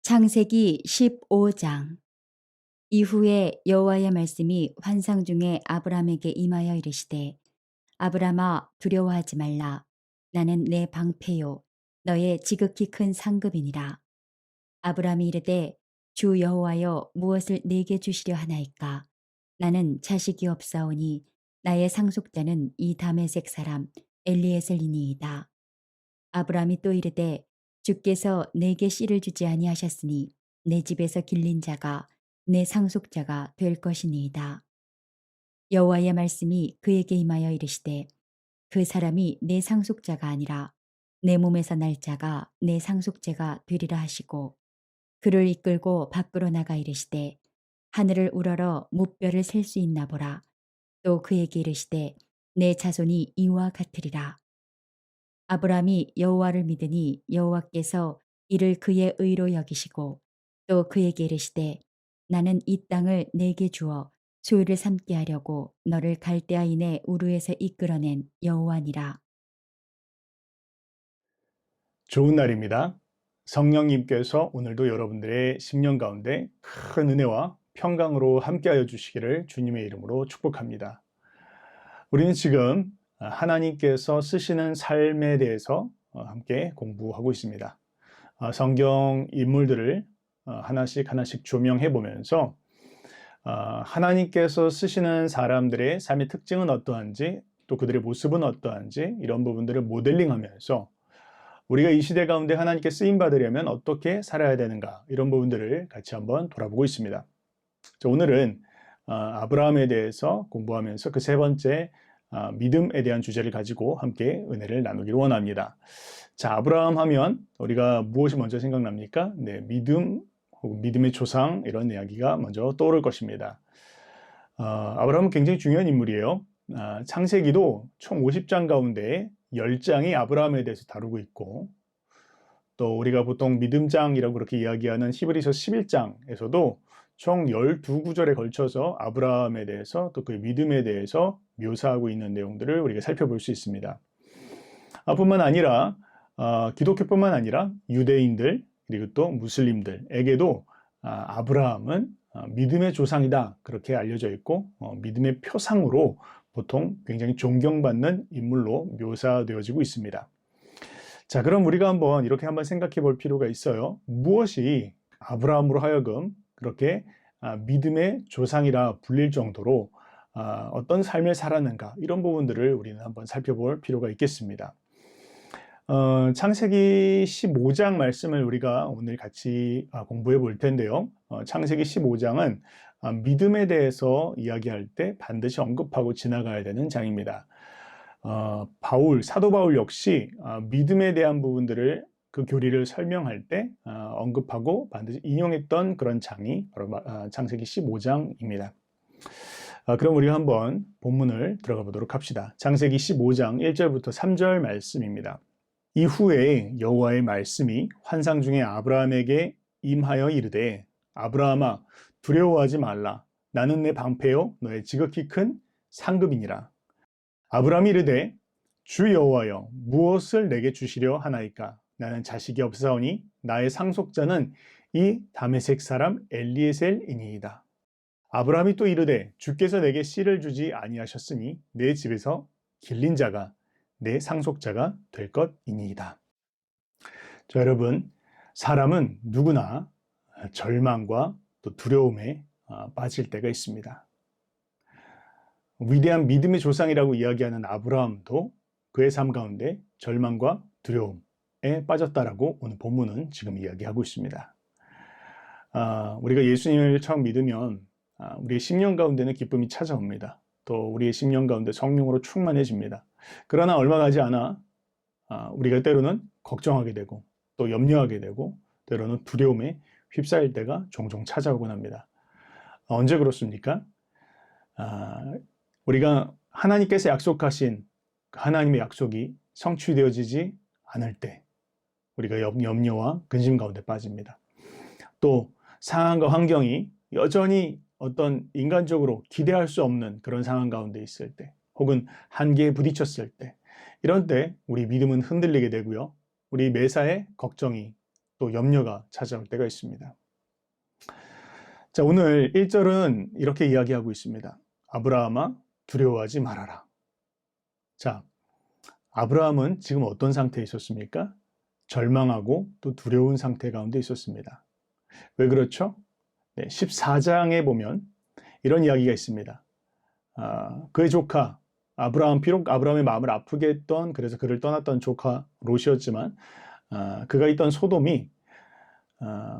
창세기 15장. 이후에 여호와의 말씀이 환상 중에 아브람에게 임하여 이르시되 아브람아 두려워하지 말라. 나는 내 방패요 너의 지극히 큰 상급이니라. 아브람이 이르되 주 여호와여 무엇을 내게 주시려 하나이까. 나는 자식이 없사오니 나의 상속자는 이 다메섹 사람 엘리에셀이니이다. 아브람이 또 이르되 주께서 내게 씨를 주지 아니하셨으니 내 집에서 길린 자가 내 상속자가 될 것이니이다. 여호와의 말씀이 그에게 임하여 이르시되 그 사람이 내 상속자가 아니라 내 몸에서 날 자가 내 상속자가 되리라 하시고 그를 이끌고 밖으로 나가 이르시되 하늘을 우러러 무뼈를 셀 수 있나 보라. 또 그에게 이르시되 내 자손이 이와 같으리라. 아브람이 여호와를 믿으니 여호와께서 이를 그의 의로 여기시고 또 그에게 이르시되 나는 이 땅을 내게 주어 소유를 삼게 하려고 너를 갈대아인의 우르에서 이끌어낸 여호와니라. 좋은 날입니다. 성령님께서 오늘도 여러분들의 심령 가운데 큰 은혜와 평강으로 함께하여 주시기를 주님의 이름으로 축복합니다. 우리는 지금 하나님께서 쓰시는 삶에 대해서 함께 공부하고 있습니다. 성경 인물들을 하나씩 하나씩 조명해 보면서 하나님께서 쓰시는 사람들의 삶의 특징은 어떠한지, 또 그들의 모습은 어떠한지, 이런 부분들을 모델링하면서 우리가 이 시대 가운데 하나님께 쓰임 받으려면 어떻게 살아야 되는가, 이런 부분들을 같이 한번 돌아보고 있습니다. 오늘은 아브라함에 대해서 공부하면서 그 세 번째 믿음에 대한 주제를 가지고 함께 은혜를 나누기를 원합니다. 자, 아브라함 하면 우리가 무엇이 먼저 생각납니까? 네, 믿음 혹은 믿음의 조상, 이런 이야기가 먼저 떠오를 것입니다. 아브라함은 굉장히 중요한 인물이에요. 창세기도 총 50장 가운데 10장이 아브라함에 대해서 다루고 있고, 또 우리가 보통 믿음장이라고 그렇게 이야기하는 히브리서 11장에서도 총 12구절에 걸쳐서 아브라함에 대해서 또 그의 믿음에 대해서 묘사하고 있는 내용들을 우리가 살펴볼 수 있습니다. 뿐만 아니라 기독교뿐만 아니라 유대인들 그리고 또 무슬림들에게도 아브라함은 믿음의 조상이다, 그렇게 알려져 있고 믿음의 표상으로 보통 굉장히 존경받는 인물로 묘사되어지고 있습니다. 자, 그럼 우리가 이렇게 한번 생각해 볼 필요가 있어요. 무엇이 아브라함으로 하여금 그렇게 믿음의 조상이라 불릴 정도로 어떤 삶을 살았는가, 이런 부분들을 우리는 한번 살펴볼 필요가 있겠습니다. 창세기 15장 말씀을 우리가 오늘 같이 공부해 볼 텐데요. 창세기 15장은 믿음에 대해서 이야기할 때 반드시 언급하고 지나가야 되는 장입니다. 사도 바울 역시 믿음에 대한 부분들을, 그 교리를 설명할 때 언급하고 반드시 인용했던 그런 장이 바로 창세기 15장입니다. 그럼 우리가 한번 본문을 들어가 보도록 합시다. 창세기 15장 1절부터 3절 말씀입니다. 이후에 여호와의 말씀이 환상 중에 아브라함에게 임하여 이르되 아브라함아 두려워하지 말라. 나는 내 방패요 너의 지극히 큰 상급이니라. 아브라함이 이르되 주 여호와여 무엇을 내게 주시려 하나이까. 나는 자식이 없사오니 나의 상속자는 이 다메섹 사람 엘리에셀이니이다. 아브라함이 또 이르되 주께서 내게 씨를 주지 아니하셨으니 내 집에서 길린 자가 내 상속자가 될 것이니이다. 자, 여러분, 사람은 누구나 절망과 또 두려움에 빠질 때가 있습니다. 위대한 믿음의 조상이라고 이야기하는 아브라함도 그의 삶 가운데 절망과 두려움에 빠졌다라고 오늘 본문은 지금 이야기하고 있습니다. 우리가 예수님을 처음 믿으면 우리의 심령 가운데는 기쁨이 찾아옵니다. 또 우리의 심령 가운데 성령으로 충만해집니다. 그러나 얼마 가지 않아 우리가 때로는 걱정하게 되고 또 염려하게 되고 때로는 두려움에 휩싸일 때가 종종 찾아오곤 합니다. 언제 그렇습니까? 우리가 하나님께서 약속하신 하나님의 약속이 성취되어지지 않을 때 우리가 염려와 근심 가운데 빠집니다. 또 상황과 환경이 여전히 어떤 인간적으로 기대할 수 없는 그런 상황 가운데 있을 때, 혹은 한계에 부딪혔을 때, 이런 때 우리 믿음은 흔들리게 되고요. 우리 매사에 걱정이 또 염려가 찾아올 때가 있습니다. 자, 오늘 1절은 이렇게 이야기하고 있습니다. 아브라함아, 두려워하지 말아라. 자, 아브라함은 지금 어떤 상태에 있었습니까? 절망하고 또 두려운 상태 가운데 있었습니다. 왜 그렇죠? 네, 14장에 보면 이런 이야기가 있습니다. 그의 조카 아브라함, 비록 아브라함의 마음을 아프게 했던, 그래서 그를 떠났던 조카 롯이었지만 그가 있던 소돔이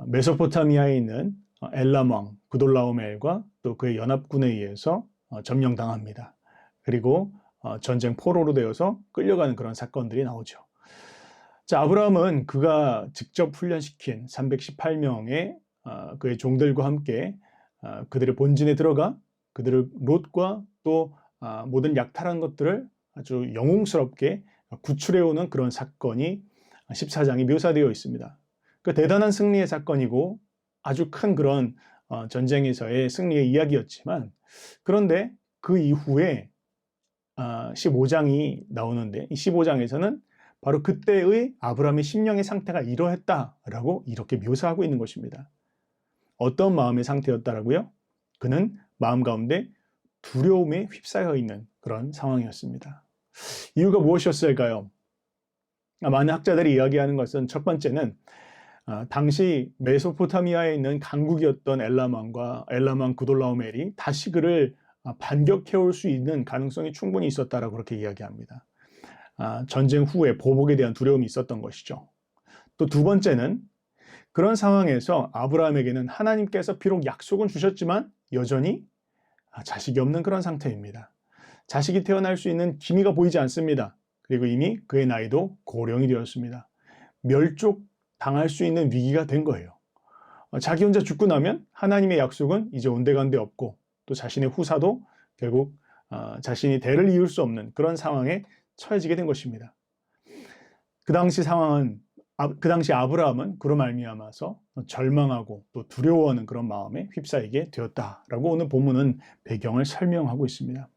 메소포타미아에 있는 엘람 왕 구돌라오멜과 또 그의 연합군에 의해서 점령당합니다. 그리고 전쟁 포로로 되어서 끌려가는 그런 사건들이 나오죠. 자, 아브라함은 그가 직접 훈련시킨 318명의 그의 종들과 함께 그들의 본진에 들어가 그들을 롯과 또 모든 약탈한 것들을 아주 영웅스럽게 구출해오는 그런 사건이 14장에 묘사되어 있습니다. 그 대단한 승리의 사건이고 아주 큰 그런 전쟁에서의 승리의 이야기였지만, 그런데 그 이후에 15장이 나오는데 이 15장에서는 바로 그때의 아브라함의 심령의 상태가 이러했다라고 이렇게 묘사하고 있는 것입니다. 어떤 마음의 상태였다라고요? 그는 마음 가운데 두려움에 휩싸여 있는 그런 상황이었습니다. 이유가 무엇이었을까요? 많은 학자들이 이야기하는 것은 첫 번째는 당시 메소포타미아에 있는 강국이었던 엘람 왕 구돌라오멜이 다시 그를 반격해올 수 있는 가능성이 충분히 있었다라고 그렇게 이야기합니다. 전쟁 후에 보복에 대한 두려움이 있었던 것이죠. 또 두 번째는 그런 상황에서 아브라함에게는 하나님께서 비록 약속은 주셨지만 여전히 자식이 없는 그런 상태입니다. 자식이 태어날 수 있는 기미가 보이지 않습니다. 그리고 이미 그의 나이도 고령이 되었습니다. 멸족당할 수 있는 위기가 된 거예요. 자기 혼자 죽고 나면 하나님의 약속은 이제 온데간데 없고 또 자신의 후사도 결국 자신이 대를 이을 수 없는 그런 상황에 처해지게 된 것입니다. 그 당시 아브라함은 그로 말미암아서 절망하고 또 두려워하는 그런 마음에 휩싸이게 되었다라고 오늘 본문은 배경을 설명하고 있습니다.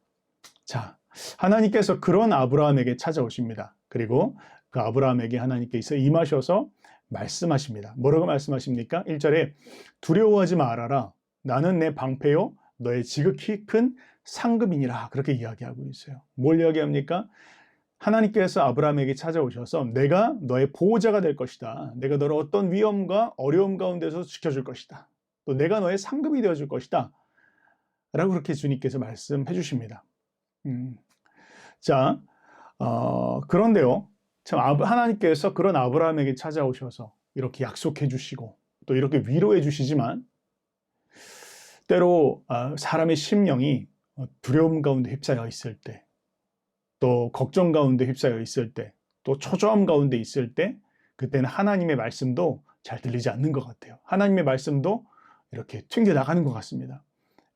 자, 하나님께서 그런 아브라함에게 찾아오십니다. 그리고 그 아브라함에게 하나님께서 임하셔서 말씀하십니다. 뭐라고 말씀하십니까? 1절에 두려워하지 말아라. 나는 내 방패요 너의 지극히 큰 상급이니라. 그렇게 이야기하고 있어요. 뭘 이야기합니까? 하나님께서 아브라함에게 찾아오셔서 내가 너의 보호자가 될 것이다. 내가 너를 어떤 위험과 어려움 가운데서 지켜줄 것이다. 또 내가 너의 상급이 되어줄 것이다. 라고 그렇게 주님께서 말씀해 주십니다. 자, 그런데요. 참 하나님께서 그런 아브라함에게 찾아오셔서 이렇게 약속해 주시고 또 이렇게 위로해 주시지만 때로 사람의 심령이 두려움 가운데 휩싸여 있을 때, 또 걱정 가운데 휩싸여 있을 때, 또 초조함 가운데 있을 때, 그때는 하나님의 말씀도 잘 들리지 않는 것 같아요. 하나님의 말씀도 이렇게 튕겨나가는 것 같습니다.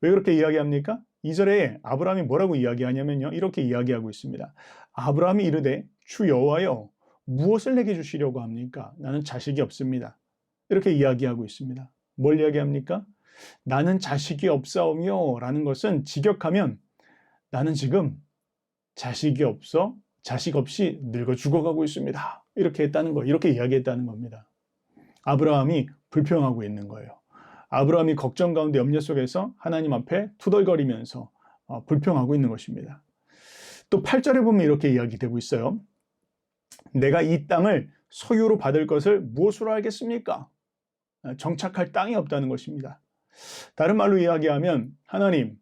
왜 그렇게 이야기합니까? 2절에 아브라함이 뭐라고 이야기하냐면요, 이렇게 이야기하고 있습니다. 아브라함이 이르되 주 여호와여 무엇을 내게 주시려고 합니까? 나는 자식이 없습니다. 이렇게 이야기하고 있습니다. 뭘 이야기합니까? 나는 자식이 없사오며 라는 것은 직역하면 나는 지금 자식 없이 늙어 죽어가고 있습니다. 이렇게 했다는 거, 이렇게 이야기했다는 겁니다. 아브라함이 불평하고 있는 거예요. 아브라함이 걱정 가운데 염려 속에서 하나님 앞에 투덜거리면서 불평하고 있는 것입니다. 또 8절에 보면 이렇게 이야기되고 있어요. 내가 이 땅을 소유로 받을 것을 무엇으로 알겠습니까? 정착할 땅이 없다는 것입니다. 다른 말로 이야기하면 하나님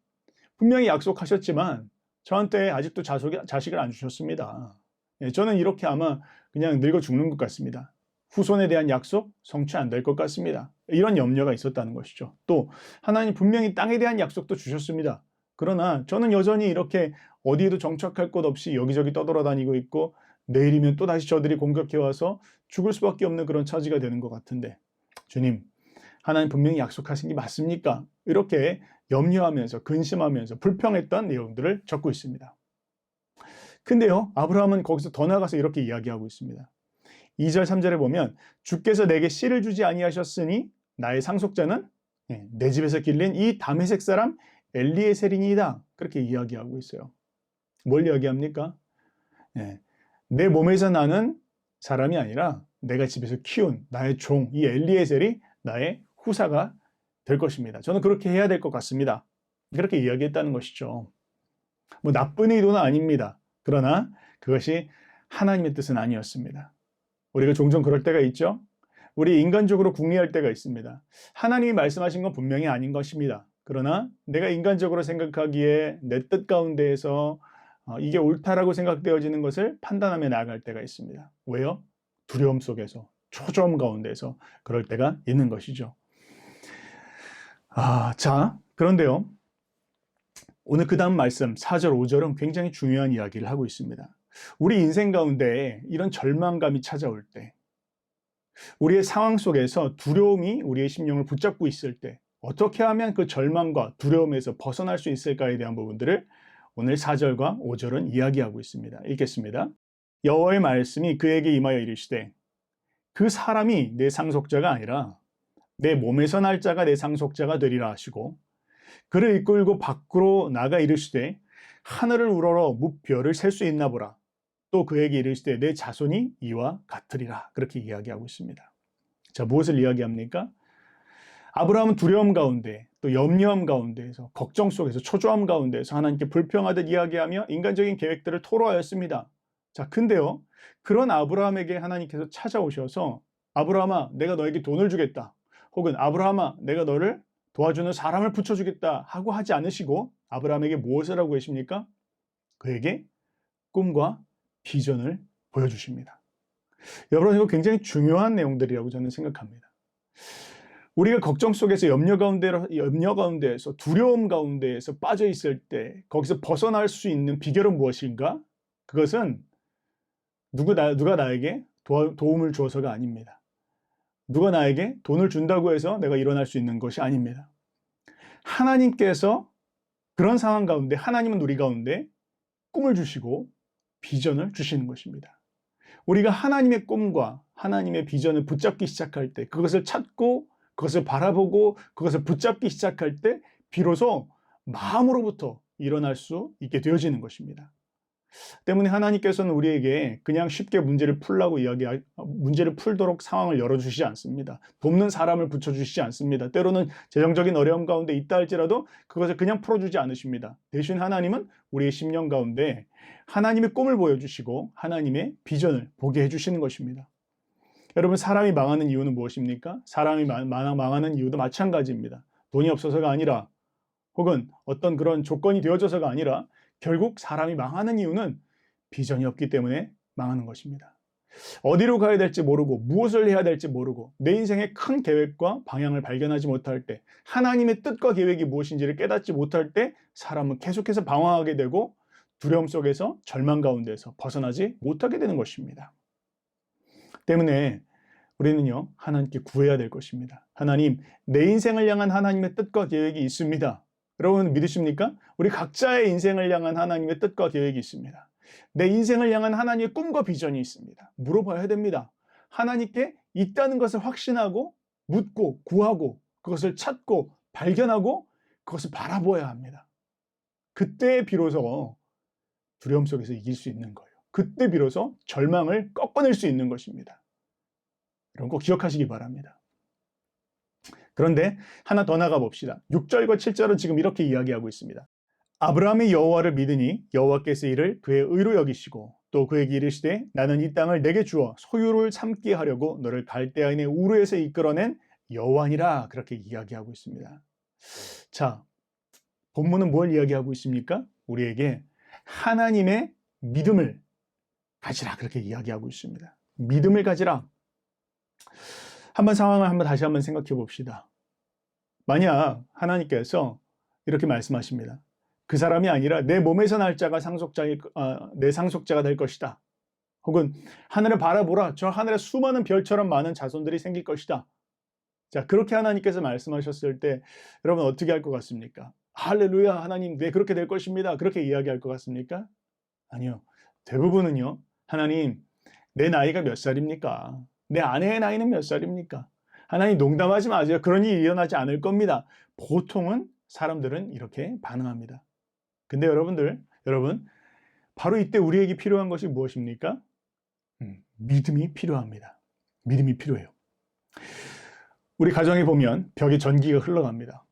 분명히 약속하셨지만 저한테 아직도 자식을 안 주셨습니다. 저는 이렇게 아마 그냥 늙어 죽는 것 같습니다. 후손에 대한 약속 성취 안 될 것 같습니다. 이런 염려가 있었다는 것이죠. 또 하나님 분명히 땅에 대한 약속도 주셨습니다. 그러나 저는 여전히 이렇게 어디에도 정착할 곳 없이 여기저기 떠돌아다니고 있고 내일이면 또 다시 저들이 공격해와서 죽을 수밖에 없는 그런 처지가 되는 것 같은데 주님, 하나님 분명히 약속하신 게 맞습니까? 이렇게 염려하면서 근심하면서 불평했던 내용들을 적고 있습니다. 근데요, 아브라함은 거기서 더 나아가서 이렇게 이야기하고 있습니다. 2절 3절에 보면 주께서 내게 씨를 주지 아니하셨으니 나의 상속자는 내 집에서 길린 이 다메섹 사람 엘리에셀이니이다. 그렇게 이야기하고 있어요. 뭘 이야기합니까? 내 몸에서 나는 사람이 아니라 내가 집에서 키운 나의 종, 이 엘리에셀이 나의 후사가 될 것입니다. 저는 그렇게 해야 될 것 같습니다. 그렇게 이야기했다는 것이죠. 뭐 나쁜 의도는 아닙니다. 그러나 그것이 하나님의 뜻은 아니었습니다. 우리가 종종 그럴 때가 있죠. 우리 인간적으로 궁리할 때가 있습니다. 하나님이 말씀하신 건 분명히 아닌 것입니다. 그러나 내가 인간적으로 생각하기에 내 뜻 가운데에서 이게 옳다라고 생각되어지는 것을 판단하며 나아갈 때가 있습니다. 왜요? 두려움 속에서, 초조함 가운데서 그럴 때가 있는 것이죠. 자, 그런데요. 오늘 그 다음 말씀 4절, 5절은 굉장히 중요한 이야기를 하고 있습니다. 우리 인생 가운데 이런 절망감이 찾아올 때, 우리의 상황 속에서 두려움이 우리의 심령을 붙잡고 있을 때 어떻게 하면 그 절망과 두려움에서 벗어날 수 있을까에 대한 부분들을 오늘 4절과 5절은 이야기하고 있습니다. 읽겠습니다. 여호와의 말씀이 그에게 임하여 이르시되 그 사람이 내 상속자가 아니라 내 몸에서 날 자가 내 상속자가 되리라 하시고 그를 이끌고 밖으로 나가 이르시되 하늘을 우러러 무별을 셀 수 있나 보라. 또 그에게 이르시되 내 자손이 이와 같으리라. 그렇게 이야기하고 있습니다. 자, 무엇을 이야기합니까? 아브라함은 두려움 가운데 또 염려함 가운데에서 걱정 속에서 초조함 가운데에서 하나님께 불평하듯 이야기하며 인간적인 계획들을 토로하였습니다. 자, 근데요, 그런 아브라함에게 하나님께서 찾아오셔서 아브라함아, 내가 너에게 돈을 주겠다. 혹은 아브라함아, 내가 너를 도와주는 사람을 붙여주겠다 하고 하지 않으시고 아브라함에게 무엇을 하고 계십니까? 그에게 꿈과 비전을 보여주십니다. 여러분, 이거 굉장히 중요한 내용들이라고 저는 생각합니다. 우리가 걱정 속에서 염려 가운데에서 두려움 가운데에서 빠져 있을 때 거기서 벗어날 수 있는 비결은 무엇인가? 그것은 누가 나에게 도움을 주어서가 아닙니다. 누가 나에게 돈을 준다고 해서 내가 일어날 수 있는 것이 아닙니다. 하나님께서 그런 상황 가운데 하나님은 우리 가운데 꿈을 주시고 비전을 주시는 것입니다. 우리가 하나님의 꿈과 하나님의 비전을 붙잡기 시작할 때 그것을 찾고 그것을 바라보고 그것을 붙잡기 시작할 때 비로소 마음으로부터 일어날 수 있게 되어지는 것입니다. 때문에 하나님께서는 우리에게 그냥 쉽게 문제를 풀도록 상황을 열어주시지 않습니다. 돕는 사람을 붙여주시지 않습니다. 때로는 재정적인 어려움 가운데 있다 할지라도 그것을 그냥 풀어주지 않으십니다. 대신 하나님은 우리의 심령 가운데 하나님의 꿈을 보여주시고 하나님의 비전을 보게 해주시는 것입니다. 여러분, 사람이 망하는 이유는 무엇입니까? 사람이 망하는 이유도 마찬가지입니다. 돈이 없어서가 아니라 혹은 어떤 그런 조건이 되어져서가 아니라 결국 사람이 망하는 이유는 비전이 없기 때문에 망하는 것입니다. 어디로 가야 될지 모르고 무엇을 해야 될지 모르고 내 인생의 큰 계획과 방향을 발견하지 못할 때 하나님의 뜻과 계획이 무엇인지를 깨닫지 못할 때 사람은 계속해서 방황하게 되고 두려움 속에서 절망 가운데서 벗어나지 못하게 되는 것입니다. 때문에 우리는요, 하나님께 구해야 될 것입니다. 하나님, 내 인생을 향한 하나님의 뜻과 계획이 있습니다. 여러분 믿으십니까? 우리 각자의 인생을 향한 하나님의 뜻과 계획이 있습니다. 내 인생을 향한 하나님의 꿈과 비전이 있습니다. 물어봐야 됩니다. 하나님께 있다는 것을 확신하고 묻고 구하고 그것을 찾고 발견하고 그것을 바라보아야 합니다. 그때 비로소 두려움 속에서 이길 수 있는 거예요. 그때 비로소 절망을 꺾어낼 수 있는 것입니다. 이런 거 기억하시기 바랍니다. 그런데 하나 더 나가 봅시다. 6절과 7절은 지금 이렇게 이야기하고 있습니다. 아브라함이 여호와를 믿으니 여호와께서 이를 그의 의로 여기시고 또 그에게 이르시되 나는 이 땅을 내게 주어 소유를 삼게 하려고 너를 갈대아인의 우르에서 이끌어낸 여호와니라. 그렇게 이야기하고 있습니다. 자, 본문은 뭘 이야기하고 있습니까? 우리에게 하나님의 믿음을 가지라. 그렇게 이야기하고 있습니다. 믿음을 가지라. 상황을 다시 한번 생각해 봅시다. 만약 하나님께서 이렇게 말씀하십니다. 그 사람이 아니라 내 몸에서 날 자가 내 상속자가 될 것이다. 혹은 하늘을 바라보라. 저 하늘에 수많은 별처럼 많은 자손들이 생길 것이다. 자, 그렇게 하나님께서 말씀하셨을 때 여러분 어떻게 할 것 같습니까? 할렐루야, 하나님, 네, 그렇게 될 것입니다. 그렇게 이야기할 것 같습니까? 아니요. 대부분은요, 하나님, 내 나이가 몇 살입니까? 내 아내의 나이는 몇 살입니까? 하나님, 농담하지 마세요. 그런 일이 일어나지 않을 겁니다. 보통은 사람들은 이렇게 반응합니다. 근데 여러분, 바로 이때 우리에게 필요한 것이 무엇입니까? 믿음이 필요합니다. 믿음이 필요해요. 우리 가정에 보면 벽에 전기가 흘러갑니다.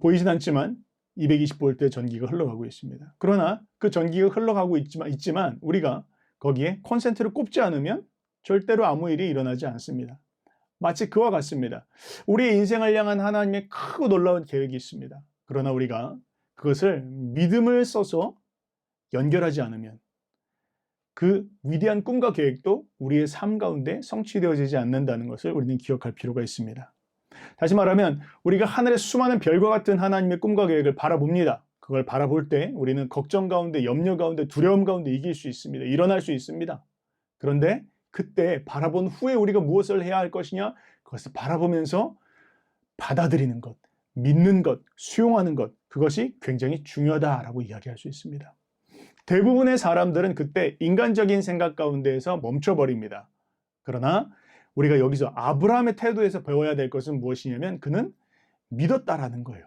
보이진 않지만 220V 전기가 흘러가고 있습니다. 그러나 그 전기가 흘러가고 있지만 우리가 거기에 콘센트를 꼽지 않으면 절대로 아무 일이 일어나지 않습니다. 마치 그와 같습니다. 우리의 인생을 향한 하나님의 크고 놀라운 계획이 있습니다. 그러나 우리가 그것을 믿음을 써서 연결하지 않으면 그 위대한 꿈과 계획도 우리의 삶 가운데 성취되어지지 않는다는 것을 우리는 기억할 필요가 있습니다. 다시 말하면 우리가 하늘의 수많은 별과 같은 하나님의 꿈과 계획을 바라봅니다. 그걸 바라볼 때 우리는 걱정 가운데, 염려 가운데, 두려움 가운데 이길 수 있습니다. 일어날 수 있습니다. 그런데 그때 바라본 후에 우리가 무엇을 해야 할 것이냐? 그것을 바라보면서 받아들이는 것, 믿는 것, 수용하는 것, 그것이 굉장히 중요하다라고 이야기할 수 있습니다. 대부분의 사람들은 그때 인간적인 생각 가운데에서 멈춰버립니다. 그러나 우리가 여기서 아브라함의 태도에서 배워야 될 것은 무엇이냐면 그는 믿었다라는 거예요.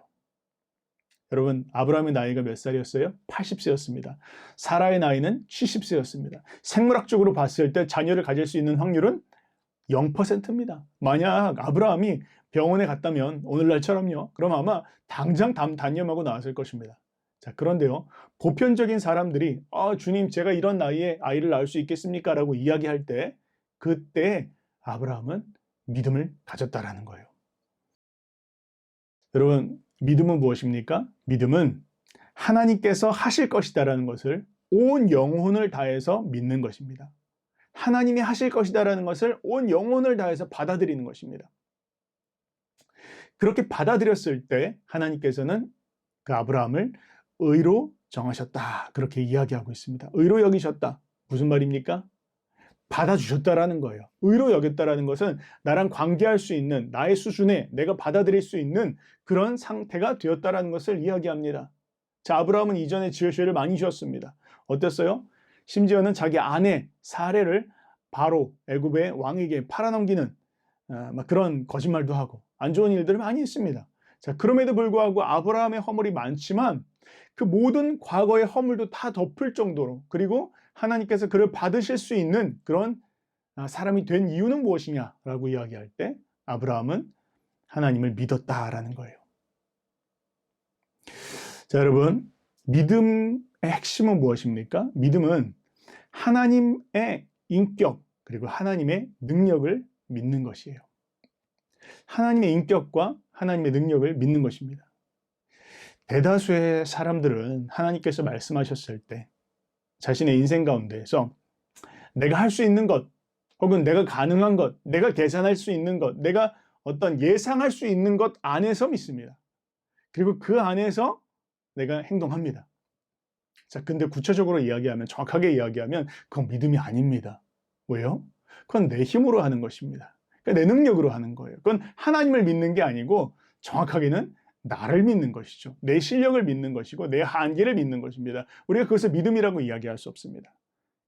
여러분, 아브라함의 나이가 몇 살이었어요? 80세였습니다. 사라의 나이는 70세였습니다. 생물학적으로 봤을 때 자녀를 가질 수 있는 확률은 0%입니다. 만약 아브라함이 병원에 갔다면 오늘날처럼요. 그럼 아마 당장 단념하고 나왔을 것입니다. 자, 그런데요. 보편적인 사람들이 주님 제가 이런 나이에 아이를 낳을 수 있겠습니까? 라고 이야기할 때 그때 아브라함은 믿음을 가졌다라는 거예요. 여러분, 믿음은 무엇입니까? 믿음은 하나님께서 하실 것이다라는 것을 온 영혼을 다해서 믿는 것입니다. 하나님이 하실 것이다라는 것을 온 영혼을 다해서 받아들이는 것입니다. 그렇게 받아들였을 때 하나님께서는 그 아브라함을 의로 정하셨다. 그렇게 이야기하고 있습니다. 의로 여기셨다. 무슨 말입니까? 받아주셨다라는 거예요. 의로 여겼다라는 것은 나랑 관계할 수 있는 나의 수준에 내가 받아들일 수 있는 그런 상태가 되었다라는 것을 이야기합니다. 자, 아브라함은 이전에 죄를 많이 지었습니다. 어땠어요? 심지어는 자기 아내 사레를 바로 애굽의 왕에게 팔아넘기는 그런 거짓말도 하고 안 좋은 일들을 많이 했습니다. 자, 그럼에도 불구하고 아브라함의 허물이 많지만 그 모든 과거의 허물도 다 덮을 정도로 그리고 하나님께서 그를 받으실 수 있는 그런 사람이 된 이유는 무엇이냐라고 이야기할 때 아브라함은 하나님을 믿었다라는 거예요. 자, 여러분, 믿음의 핵심은 무엇입니까? 믿음은 하나님의 인격 그리고 하나님의 능력을 믿는 것이에요. 하나님의 인격과 하나님의 능력을 믿는 것입니다. 대다수의 사람들은 하나님께서 말씀하셨을 때 자신의 인생 가운데에서 내가 할 수 있는 것 혹은 내가 가능한 것, 내가 계산할 수 있는 것, 내가 어떤 예상할 수 있는 것 안에서 믿습니다. 그리고 그 안에서 내가 행동합니다. 자, 근데 구체적으로 이야기하면, 정확하게 이야기하면 그건 믿음이 아닙니다. 왜요? 그건 내 힘으로 하는 것입니다. 그러니까 내 능력으로 하는 거예요. 그건 하나님을 믿는 게 아니고 정확하게는 나를 믿는 것이죠. 내 실력을 믿는 것이고 내 한계를 믿는 것입니다. 우리가 그것을 믿음이라고 이야기할 수 없습니다.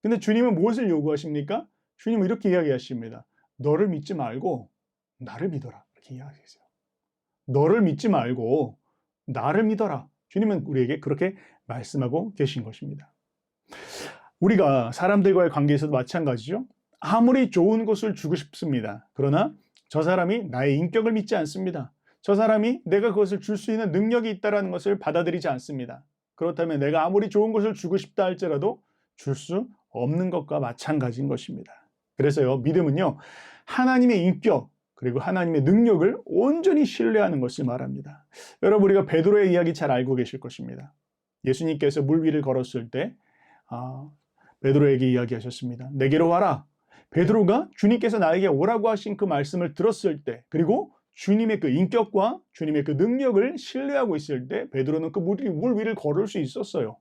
근데 주님은 무엇을 요구하십니까? 주님은 이렇게 이야기하십니다. 너를 믿지 말고 나를 믿어라. 이렇게 이야기하세요. 너를 믿지 말고 나를 믿어라. 주님은 우리에게 그렇게 말씀하고 계신 것입니다. 우리가 사람들과의 관계에서도 마찬가지죠. 아무리 좋은 것을 주고 싶습니다. 그러나 저 사람이 나의 인격을 믿지 않습니다. 저 사람이 내가 그것을 줄 수 있는 능력이 있다는 것을 받아들이지 않습니다. 그렇다면 내가 아무리 좋은 것을 주고 싶다 할지라도 줄 수 없는 것과 마찬가지인 것입니다. 그래서요, 믿음은요, 하나님의 인격 그리고 하나님의 능력을 온전히 신뢰하는 것을 말합니다. 여러분, 우리가 베드로의 이야기 잘 알고 계실 것입니다. 예수님께서 물 위를 걸었을 때 베드로에게 이야기하셨습니다. 내게로 와라. 베드로가 주님께서 나에게 오라고 하신 그 말씀을 들었을 때, 그리고 주님의 그 인격과 주님의 그 능력을 신뢰하고 있을 때 베드로는 그 물 위를 걸을 수 있었어요.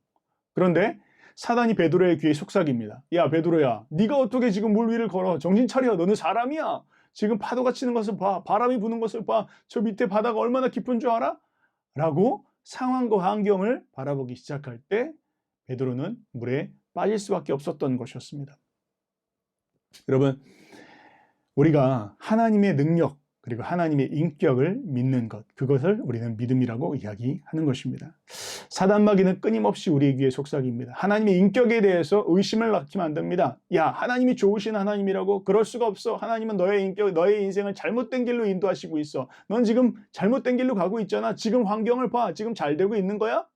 그런데 사단이 베드로의 귀에 속삭입니다. 야, 베드로야, 네가 어떻게 지금 물 위를 걸어? 정신 차려. 너는 사람이야. 지금 파도가 치는 것을 봐. 바람이 부는 것을 봐. 저 밑에 바다가 얼마나 깊은 줄 알아? 라고 상황과 환경을 바라보기 시작할 때 베드로는 물에 빠질 수밖에 없었던 것이었습니다. 여러분, 우리가 하나님의 능력 그리고 하나님의 인격을 믿는 것, 그것을 우리는 믿음이라고 이야기하는 것입니다. 사단마귀는 끊임없이 우리 귀에 속삭입니다. 하나님의 인격에 대해서 의심을 낳게 만듭니다. 야, 하나님이 좋으신 하나님이라고? 그럴 수가 없어. 하나님은 너의 인격, 너의 인생을 잘못된 길로 인도하시고 있어. 넌 지금 잘못된 길로 가고 있잖아. 지금 환경을 봐. 지금 잘 되고 있는 거야?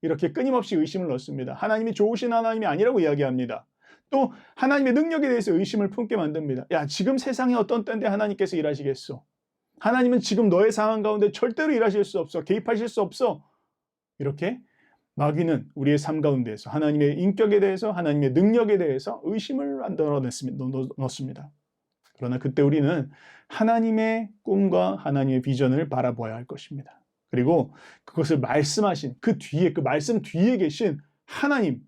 이렇게 끊임없이 의심을 넣습니다. 하나님이 좋으신 하나님이 아니라고 이야기합니다. 또 하나님의 능력에 대해서 의심을 품게 만듭니다. 야, 지금 세상에 어떤 때인데 하나님께서 일하시겠어? 하나님은 지금 너의 상황 가운데 절대로 일하실 수 없어. 개입하실 수 없어. 이렇게 마귀는 우리의 삶 가운데에서 하나님의 인격에 대해서, 하나님의 능력에 대해서 의심을 넣습니다. 그러나 그때 우리는 하나님의 꿈과 하나님의 비전을 바라보아야 할 것입니다. 그리고 그것을 말씀하신 그 뒤에, 그 말씀 뒤에 계신 하나님,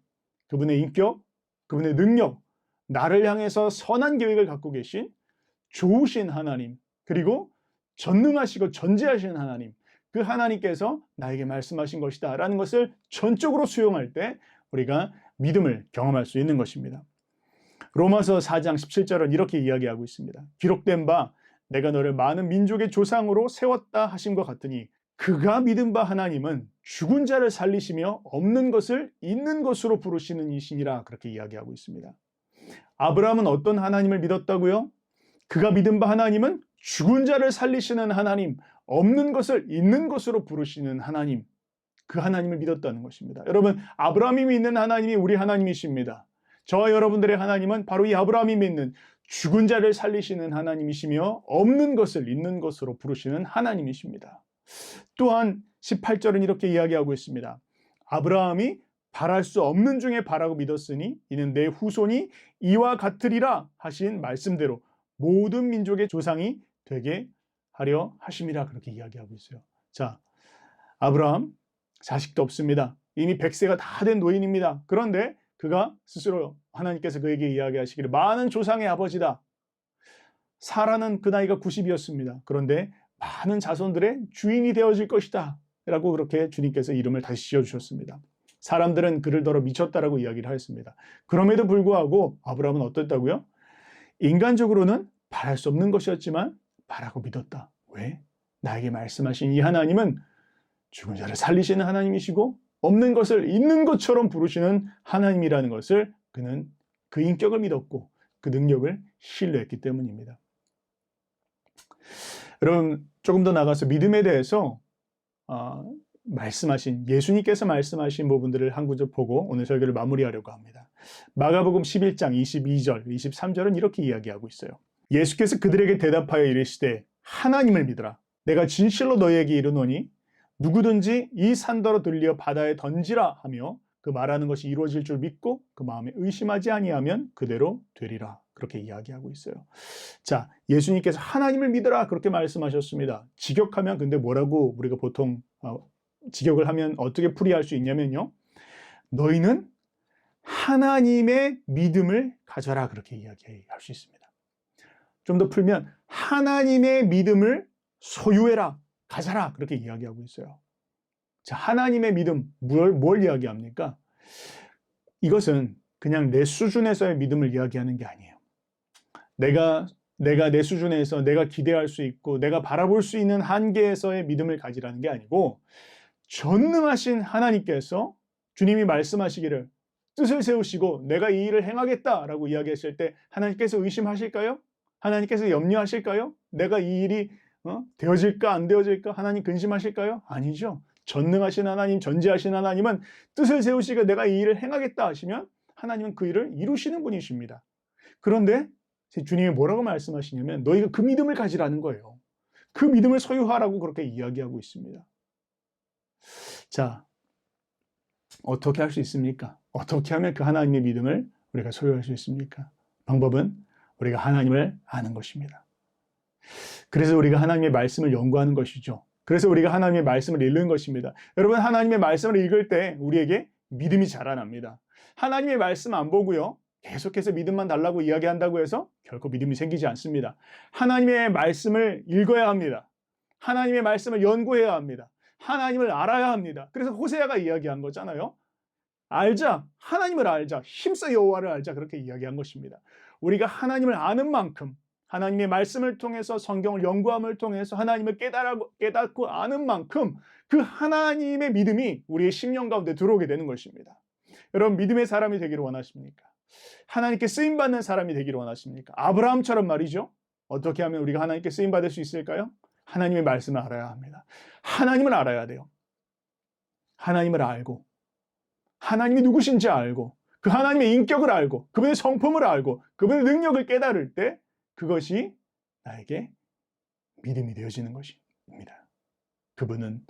그분의 인격, 그분의 능력, 나를 향해서 선한 계획을 갖고 계신 좋으신 하나님, 그리고 전능하시고 전지하신 하나님, 그 하나님께서 나에게 말씀하신 것이다 라는 것을 전적으로 수용할 때 우리가 믿음을 경험할 수 있는 것입니다. 로마서 4장 17절은 이렇게 이야기하고 있습니다. 기록된 바 내가 너를 많은 민족의 조상으로 세웠다 하심과 같으니 그가 믿은 바 하나님은 죽은 자를 살리시며 없는 것을 있는 것으로 부르시는 이시니라, 그렇게 이야기하고 있습니다. 아브라함은 어떤 하나님을 믿었다고요? 그가 믿은 바 하나님은 죽은 자를 살리시는 하나님, 없는 것을 있는 것으로 부르시는 하나님, 그 하나님을 믿었다는 것입니다. 여러분, 아브라함이 믿는 하나님이 우리 하나님이십니다. 저와 여러분들의 하나님은 바로 이 아브라함이 믿는 죽은 자를 살리시는 하나님이시며 없는 것을 있는 것으로 부르시는 하나님이십니다. 또한 18절은 이렇게 이야기하고 있습니다. 아브라함이 바랄 수 없는 중에 바라고 믿었으니 이는 내 후손이 이와 같으리라 하신 말씀대로 모든 민족의 조상이 되게 하려 하심이라, 그렇게 이야기하고 있어요. 자, 아브라함 자식도 없습니다. 이미 100세가 다 된 노인입니다. 그런데 그가 스스로 하나님께서 그에게 이야기하시기를 많은 조상의 아버지다. 사라는 그 나이가 90이었습니다. 그런데 많은 자손들의 주인이 되어질 것이다 라고 그렇게 주님께서 이름을 다시 지어주셨습니다. 사람들은 그를 더러 미쳤다라고 이야기를 하였습니다. 그럼에도 불구하고 아브라함은 어떻다고요? 인간적으로는 바랄 수 없는 것이었지만 바라고 믿었다. 왜? 나에게 말씀하신 이 하나님은 죽은 자를 살리시는 하나님이시고 없는 것을 있는 것처럼 부르시는 하나님이라는 것을 그는 그 인격을 믿었고 그 능력을 신뢰했기 때문입니다. 여러분, 조금 더 나가서 믿음에 대해서 말씀하신, 예수님께서 말씀하신 부분들을 한 구절 보고 오늘 설교를 마무리하려고 합니다. 마가복음 11장 22절, 23절은 이렇게 이야기하고 있어요. 예수께서 그들에게 대답하여 이르시되 하나님을 믿으라. 내가 진실로 너희에게 이르노니 누구든지 이 산더러 들려 바다에 던지라 하며 그 말하는 것이 이루어질 줄 믿고 그 마음에 의심하지 아니하면 그대로 되리라. 그렇게 이야기하고 있어요. 자, 예수님께서 하나님을 믿으라 그렇게 말씀하셨습니다. 직역하면 근데 뭐라고 우리가 보통 직역을 하면 어떻게 풀이할 수 있냐면요. 너희는 하나님의 믿음을 가져라 그렇게 이야기할 수 있습니다. 좀 더 풀면 하나님의 믿음을 소유해라, 가져라 그렇게 이야기하고 있어요. 자, 하나님의 믿음, 뭘 이야기합니까? 이것은 그냥 내 수준에서의 믿음을 이야기하는 게 아니에요. 내가 내 수준에서 내가 기대할 수 있고 내가 바라볼 수 있는 한계에서의 믿음을 가지라는 게 아니고 전능하신 하나님께서 주님이 말씀하시기를 뜻을 세우시고 내가 이 일을 행하겠다라고 이야기했을 때 하나님께서 의심하실까요? 하나님께서 염려하실까요? 내가 이 일이 되어질까 안 되어질까 하나님 근심하실까요? 아니죠. 전능하신 하나님, 전지하신 하나님은 뜻을 세우시고 내가 이 일을 행하겠다 하시면 하나님은 그 일을 이루시는 분이십니다. 그런데 주님이 뭐라고 말씀하시냐면 너희가 그 믿음을 가지라는 거예요. 그 믿음을 소유하라고 그렇게 이야기하고 있습니다. 자, 어떻게 할 수 있습니까? 어떻게 하면 그 하나님의 믿음을 우리가 소유할 수 있습니까? 방법은 우리가 하나님을 아는 것입니다. 그래서 우리가 하나님의 말씀을 연구하는 것이죠. 그래서 우리가 하나님의 말씀을 읽는 것입니다. 여러분, 하나님의 말씀을 읽을 때 우리에게 믿음이 자라납니다. 하나님의 말씀 안 보고요, 계속해서 믿음만 달라고 이야기한다고 해서 결코 믿음이 생기지 않습니다. 하나님의 말씀을 읽어야 합니다. 하나님의 말씀을 연구해야 합니다. 하나님을 알아야 합니다. 그래서 호세아가 이야기한 거잖아요. 알자, 하나님을 알자, 힘써 여호와를 알자 그렇게 이야기한 것입니다. 우리가 하나님을 아는 만큼 하나님의 말씀을 통해서 성경을 연구함을 통해서 하나님을 깨닫고 아는 만큼 그 하나님의 믿음이 우리의 심령 가운데 들어오게 되는 것입니다. 여러분, 믿음의 사람이 되기를 원하십니까? 하나님께 쓰임받는 사람이 되기를 원하십니까? 아브라함처럼 말이죠. 어떻게 하면 우리가 하나님께 쓰임받을 수 있을까요? 하나님의 말씀을 알아야 합니다. 하나님을 알아야 돼요. 하나님을 알고 하나님이 누구신지 알고 그 하나님의 인격을 알고 그분의 성품을 알고 그분의 능력을 깨달을 때 그것이 나에게 믿음이 되어지는 것입니다. 그분은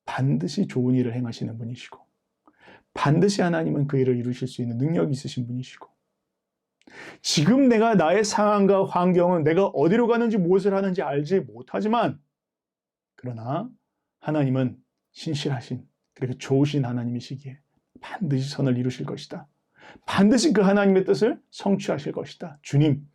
반드시 좋은 일을 행하시는 분이시고 반드시 하나님은 그 일을 이루실 수 있는 능력이 있으신 분이시고 지금 내가 나의 상황과 환경은 내가 어디로 가는지 무엇을 하는지 알지 못하지만 그러나 하나님은 신실하신 그리고 좋으신 하나님이시기에 반드시 선을 이루실 것이다. 반드시 그 하나님의 뜻을 성취하실 것이다. 주님,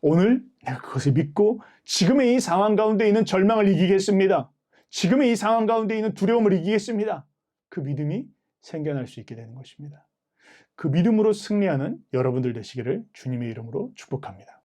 오늘 내가 그것을 믿고 지금의 이 상황 가운데 있는 절망을 이기겠습니다. 지금의 이 상황 가운데 있는 두려움을 이기겠습니다. 그 믿음이 생겨날 수 있게 되는 것입니다. 그 믿음으로 승리하는 여러분들 되시기를 주님의 이름으로 축복합니다.